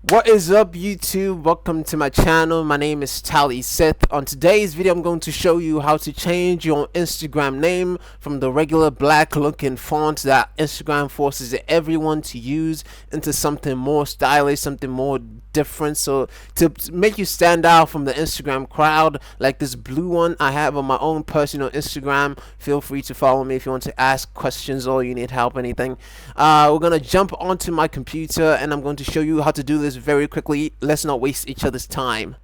What is up, YouTube? Welcome to my channel. My name is Tally Seth. On today's video, I'm going to show you how to change your Instagram name from the regular black looking font that Instagram forces everyone to use into something more stylish, something more different, so to make you stand out from the Instagram crowd, like this blue one I have on my own personal Instagram. Feel free to follow me if you want to ask questions or you need help, anything. We're gonna jump onto my computer and I'm going to show you how to do this very quickly. Let's not waste each other's time.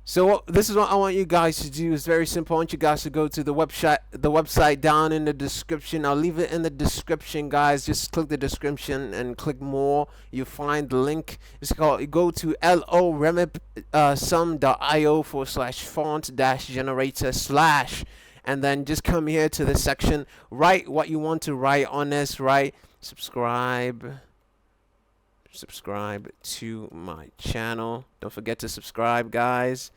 So this is what I want you guys to do. It's very simple. I want you guys to go to the website down in the description. I'll leave it in the description, guys. Just click the description and click more. You find the link. It's called, you go to loremip.sum.io/font-generator/ and then just come here to the section. Write what you want to write on this. Write subscribe to my channel. Don't forget to subscribe, guys.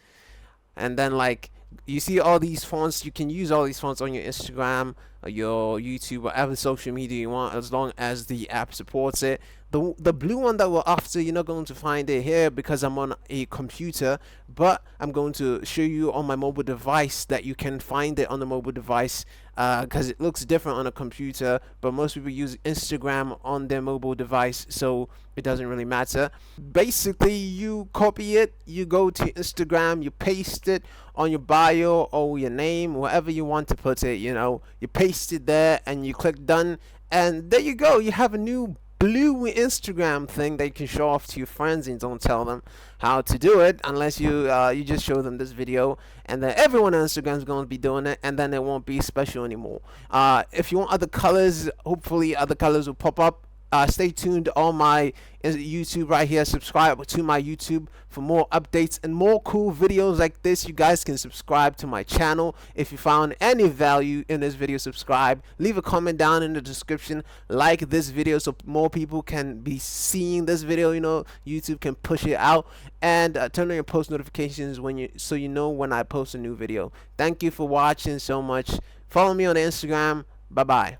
And then, like, you see all these fonts. You can use all these fonts on your Instagram, your YouTube, whatever social media you want, as long as the app supports it. The blue one that we're after, you're not going to find it here because I'm on a computer, but I'm going to show you on my mobile device that you can find it on the mobile device, because it looks different on a computer, but most people use Instagram on their mobile device, so it doesn't really matter. Basically, you copy it, you go to Instagram, you paste it on your bio or your name, wherever you want to put it, you know, you paste it there and you click done, and there you go. You have a new blue Instagram thing that you can show off to your friends, and don't tell them how to do it unless you just show them this video, and then everyone on Instagram is going to be doing it, and then it won't be special anymore. If you want other colors, hopefully other colors will pop up. Stay tuned on my YouTube right here. Subscribe to my YouTube for more updates and more cool videos like this. You guys can subscribe to my channel. If you found any value in this video, subscribe. Leave a comment down in the description. Like this video so more people can be seeing this video. You know, YouTube can push it out. And turn on your post notifications so you know when I post a new video. Thank you for watching so much. Follow me on Instagram. Bye bye.